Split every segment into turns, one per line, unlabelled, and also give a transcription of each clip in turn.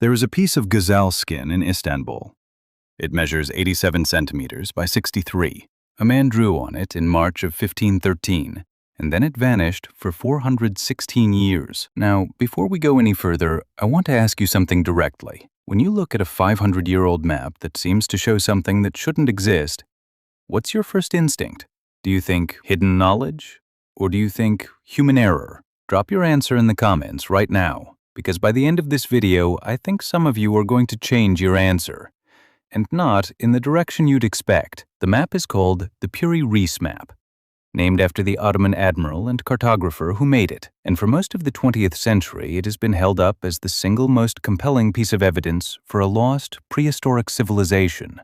There is a piece of gazelle skin in Istanbul. It measures 87 centimeters by 63. A man drew on it in March of 1513, and then it vanished for 416 years. Now, before we go any further, I want to ask you something directly. When you look at a 500-year-old map that seems to show something that shouldn't exist, what's your first instinct? Do you think hidden knowledge? Or do you think human error? Drop your answer in the comments right now, because by the end of this video, I think some of you are going to change your answer. And not in the direction you'd expect. The map is called the Piri Reis Map, named after the Ottoman admiral and cartographer who made it. And for most of the 20th century, it has been held up as the single most compelling piece of evidence for a lost prehistoric civilization.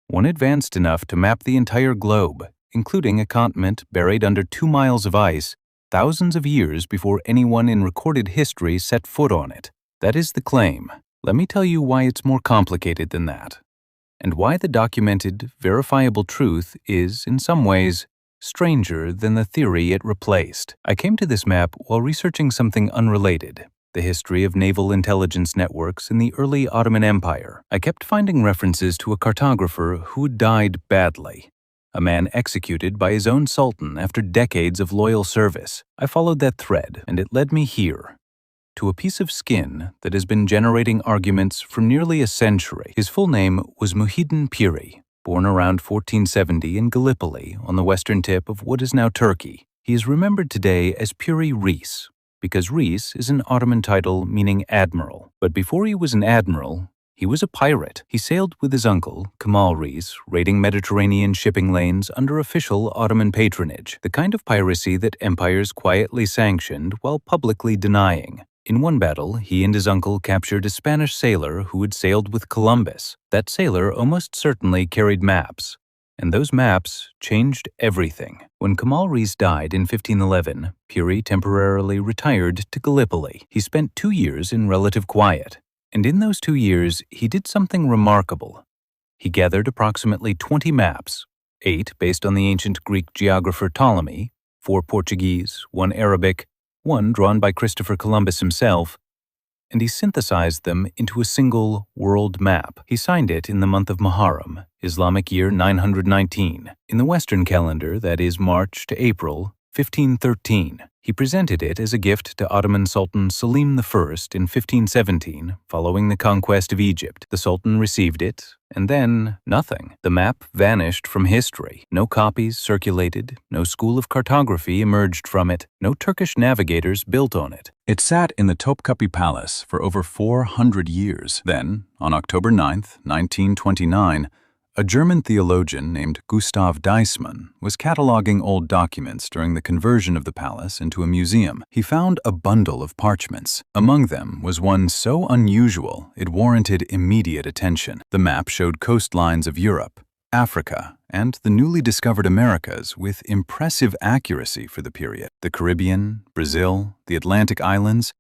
One advanced enough to map the entire globe, including a continent buried under 2 miles of ice, thousands of years before anyone in recorded history set foot on it. That is the claim. Let me tell you why it's more complicated than that, and why the documented, verifiable truth is, in some ways, stranger than the theory it replaced. I came to this map while researching something unrelated, the history of naval intelligence networks in the early Ottoman Empire. I kept finding references to a cartographer who died badly, a man executed by his own sultan after decades of loyal service. I followed that thread, and it led me here, to a piece of skin that has been generating arguments for nearly a century. His full name was Muhyiddin Piri, born around 1470 in Gallipoli on the western tip of what is now Turkey. He is remembered today as Piri Reis, because Reis is an Ottoman title meaning admiral. But before he was an admiral, he was a pirate. He sailed with his uncle, Kemal Reis, raiding Mediterranean shipping lanes under official Ottoman patronage, the kind of piracy that empires quietly sanctioned while publicly denying. In one battle, he and his uncle captured a Spanish sailor who had sailed with Columbus. That sailor almost certainly carried maps, and those maps changed everything. When Kemal Reis died in 1511, Piri temporarily retired to Gallipoli. He spent 2 years in relative quiet, and in those 2 years, he did something remarkable. He gathered approximately 20 maps, 8 based on the ancient Greek geographer Ptolemy, 4 Portuguese, 1 Arabic, 1 drawn by Christopher Columbus himself, and he synthesized them into a single world map. He signed it in the month of Muharram, Islamic year 919. In the Western calendar, that is March to April, 1513. He presented it as a gift to Ottoman Sultan Selim I in 1517, following the conquest of Egypt. The Sultan received it, and then nothing. The map vanished from history. No copies circulated, no school of cartography emerged from it, no Turkish navigators built on it. It sat in the Topkapi Palace for over 400 years. Then, on October 9, 1929, a German theologian named Gustav Deissmann was cataloging old documents during the conversion of the palace into a museum. He found a bundle of parchments. Among them was one so unusual it warranted immediate attention. The map showed coastlines of Europe, Africa, and the newly discovered Americas with impressive accuracy for the period. The Caribbean, Brazil, the Atlantic Islands,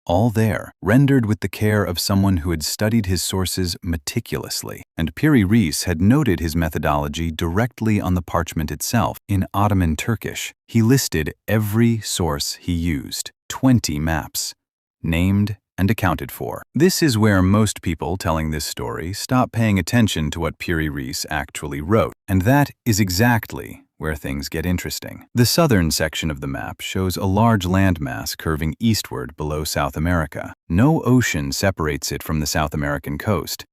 all there, rendered with the care of someone who had studied his sources meticulously. And Piri Reis had noted his methodology directly on the parchment itself, in Ottoman Turkish. He listed every source he used, 20 maps, named and accounted for. This is where most people telling this story stop paying attention to what Piri Reis actually wrote. And that is exactly where things get interesting. The southern section of the map shows a large landmass curving eastward below South America. No ocean separates it from the South American coast.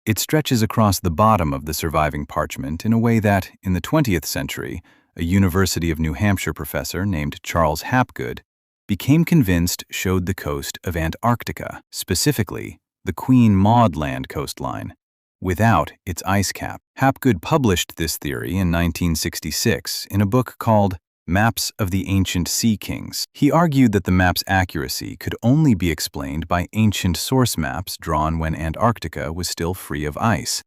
It stretches across the bottom of the surviving parchment in a way that, in the 20th century, a University of New Hampshire professor named Charles Hapgood became convinced showed the coast of Antarctica, specifically the Queen Maud Land coastline, without its ice cap. Hapgood published this theory in 1966 in a book called Maps of the Ancient Sea Kings. He argued that the map's accuracy could only be explained by ancient source maps drawn when Antarctica was still free of ice,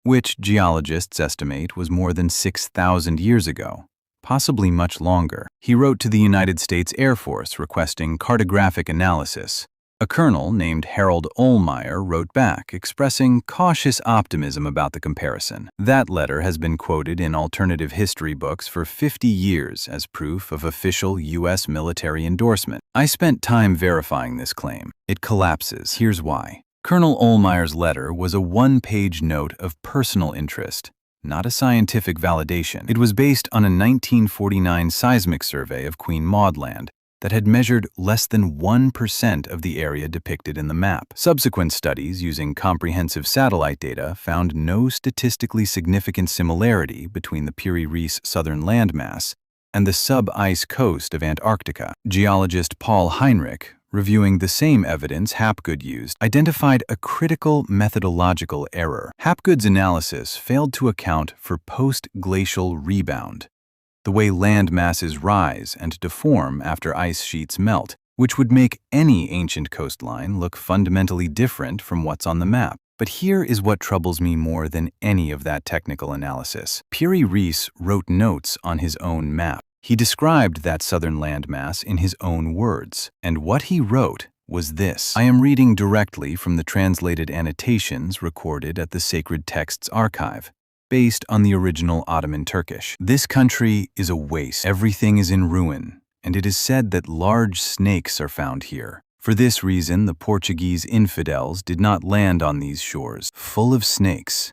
which geologists estimate was more than 6,000 years ago, possibly much longer. He wrote to the United States Air Force requesting cartographic analysis. A colonel named Harold Ohlmeyer wrote back, expressing cautious optimism about the comparison. That letter has been quoted in alternative history books for 50 years as proof of official U.S. military endorsement. I spent time verifying this claim. It collapses. Here's why. Colonel Ohlmeyer's letter was a one-page note of personal interest, not a scientific validation. It was based on a 1949 seismic survey of Queen Maud Land that had measured less than 1% of the area depicted in the map. Subsequent studies using comprehensive satellite data found no statistically significant similarity between the Piri Reis southern landmass and the sub-ice coast of Antarctica. Geologist Paul Heinrich, reviewing the same evidence Hapgood used, identified a critical methodological error. Hapgood's analysis failed to account for post-glacial rebound, the way land masses rise and deform after ice sheets melt, which would make any ancient coastline look fundamentally different from what's on the map. But here is what troubles me more than any of that technical analysis. Piri Reis wrote notes on his own map. He described that southern landmass in his own words, and what he wrote was this. I am reading directly from the translated annotations recorded at the Sacred Texts Archive, based on the original Ottoman Turkish. This country is a waste. Everything is in ruin, and it is said that large snakes are found here. For this reason, the Portuguese infidels did not land on these shores, full of snakes.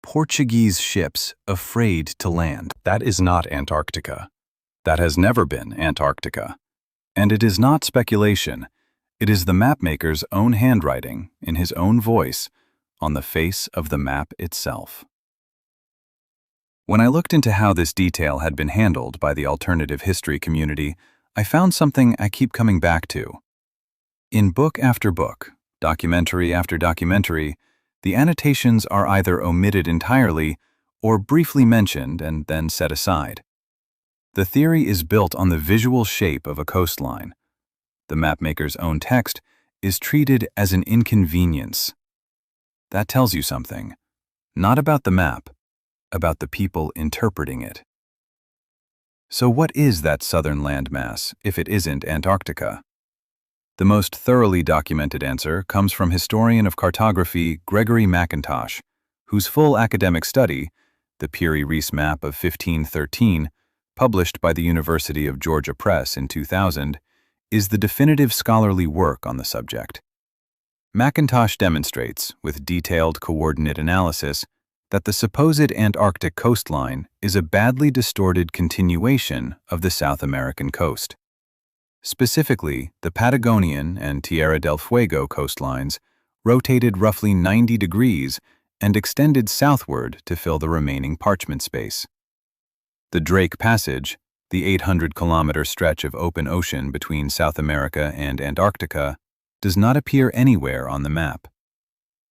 Portuguese ships afraid to land. That is not Antarctica. That has never been Antarctica. And it is not speculation. It is the mapmaker's own handwriting, in his own voice, on the face of the map itself. When I looked into how this detail had been handled by the alternative history community, I found something I keep coming back to. In book after book, documentary after documentary, the annotations are either omitted entirely or briefly mentioned and then set aside. The theory is built on the visual shape of a coastline. The mapmaker's own text is treated as an inconvenience. That tells you something, not about the map, about the people interpreting it. So what is that southern landmass, if it isn't Antarctica? The most thoroughly documented answer comes from historian of cartography Gregory Mackintosh, whose full academic study, the Piri Reis Map of 1513, published by the University of Georgia Press in 2000, is the definitive scholarly work on the subject. Mackintosh demonstrates, with detailed coordinate analysis, that the supposed Antarctic coastline is a badly distorted continuation of the South American coast. Specifically, the Patagonian and Tierra del Fuego coastlines rotated roughly 90 degrees and extended southward to fill the remaining parchment space. The Drake Passage, the 800-kilometer stretch of open ocean between South America and Antarctica, does not appear anywhere on the map.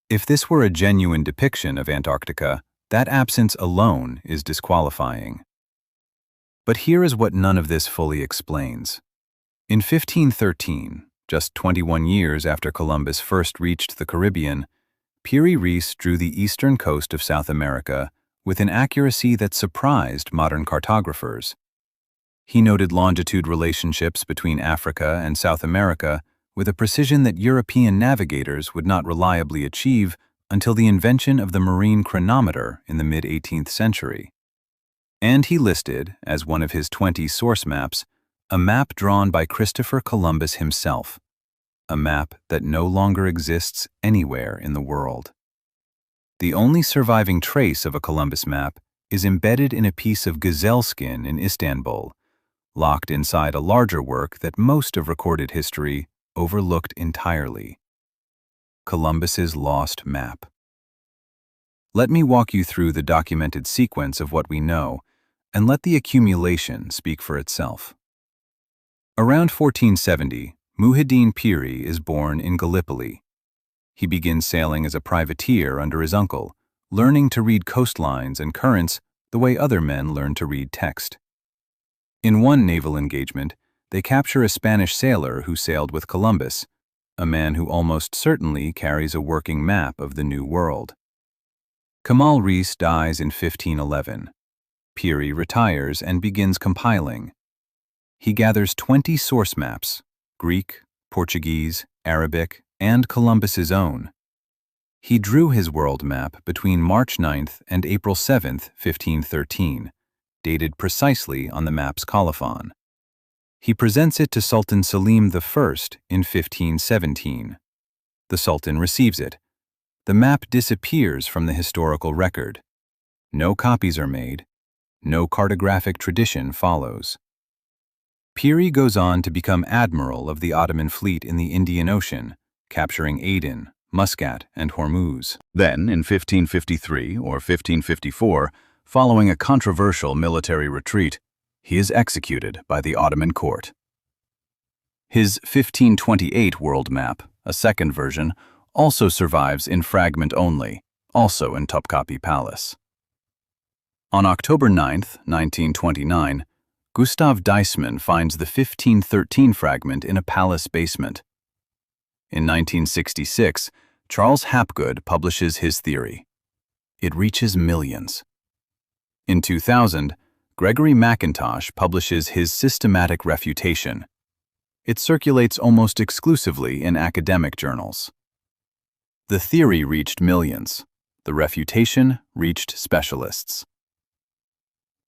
If this were a genuine depiction of Antarctica, that absence alone is disqualifying. But here is what none of this fully explains. In 1513, just 21 years after Columbus first reached the Caribbean, Piri Reis drew the eastern coast of South America with an accuracy that surprised modern cartographers. He noted longitude relationships between Africa and South America with a precision that European navigators would not reliably achieve until the invention of the marine chronometer in the mid-18th century. And he listed, as one of his 20 source maps, a map drawn by Christopher Columbus himself, a map that no longer exists anywhere in the world. The only surviving trace of a Columbus map is embedded in a piece of gazelle skin in Istanbul, locked inside a larger work that most of recorded history overlooked entirely: Columbus's lost map. Let me walk you through the documented sequence of what we know, and let the accumulation speak for itself. Around 1470, Muhyiddin Piri is born in Gallipoli. He begins sailing as a privateer under his uncle, learning to read coastlines and currents the way other men learn to read text. In one naval engagement, they capture a Spanish sailor who sailed with Columbus, a man who almost certainly carries a working map of the New World. Kamal Reis dies in 1511. Piri retires and begins compiling. He gathers 20 source maps, Greek, Portuguese, Arabic, and Columbus's own. He drew his world map between March 9th and April 7th, 1513, dated precisely on the map's colophon. He presents it to Sultan Selim I in 1517. The Sultan receives it. The map disappears from the historical record. No copies are made. No cartographic tradition follows. Piri goes on to become admiral of the Ottoman fleet in the Indian Ocean, capturing Aden, Muscat, and Hormuz. Then, in 1553 or 1554, following a controversial military retreat, he is executed by the Ottoman court. His 1528 world map, a second version, also survives in fragment only, also in Topkapi Palace. On October 9, 1929, Gustav Deismann finds the 1513 fragment in a palace basement. In 1966, Charles Hapgood publishes his theory. It reaches millions. In 2000, Gregory McIntosh publishes his systematic refutation. It circulates almost exclusively in academic journals. The theory reached millions. The refutation reached specialists.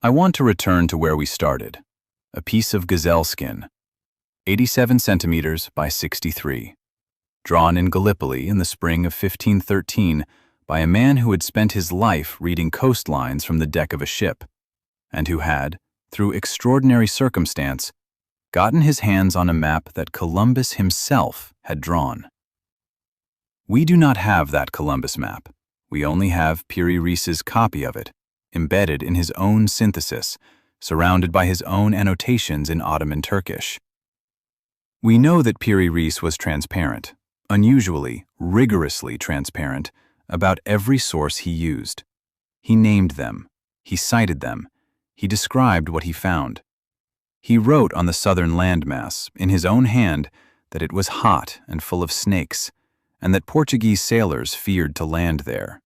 I want to return to where we started. A piece of gazelle skin, 87 centimeters by 63, drawn in Gallipoli in the spring of 1513 by a man who had spent his life reading coastlines from the deck of a ship, and who had, through extraordinary circumstance, gotten his hands on a map that Columbus himself had drawn. We do not have that Columbus map. We only have Piri Reis's copy of it, embedded in his own synthesis, surrounded by his own annotations in Ottoman Turkish. We know that Piri Reis was transparent, unusually, rigorously transparent, about every source he used. He named them, he cited them, he described what he found. He wrote on the southern landmass, in his own hand, that it was hot and full of snakes, and that Portuguese sailors feared to land there.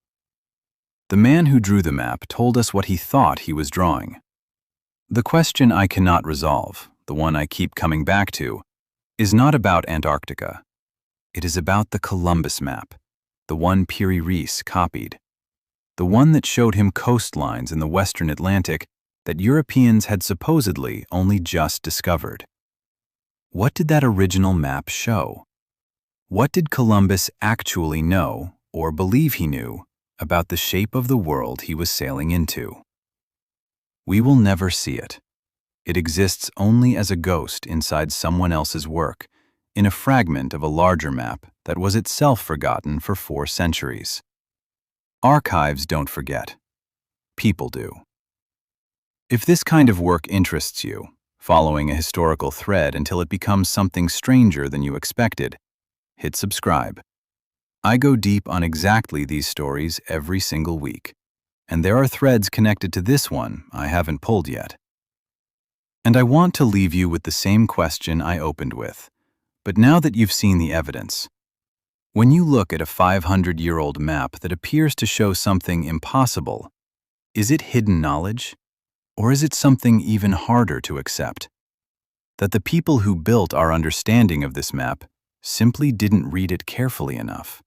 The man who drew the map told us what he thought he was drawing. The question I cannot resolve, the one I keep coming back to, is not about Antarctica. It is about the Columbus map, the one Piri Reis copied, the one that showed him coastlines in the western Atlantic that Europeans had supposedly only just discovered. What did that original map show? What did Columbus actually know, or believe he knew, about the shape of the world he was sailing into? We will never see it. It exists only as a ghost inside someone else's work, in a fragment of a larger map that was itself forgotten for 4 centuries. Archives don't forget. People do. If this kind of work interests you, following a historical thread until it becomes something stranger than you expected, hit subscribe. I go deep on exactly these stories every single week, and there are threads connected to this one I haven't pulled yet. And I want to leave you with the same question I opened with, but now that you've seen the evidence. When you look at a 500-year-old map that appears to show something impossible, is it hidden knowledge? Or is it something even harder to accept? That the people who built our understanding of this map simply didn't read it carefully enough?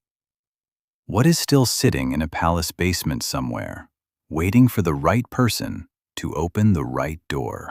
What is still sitting in a palace basement somewhere, waiting for the right person to open the right door?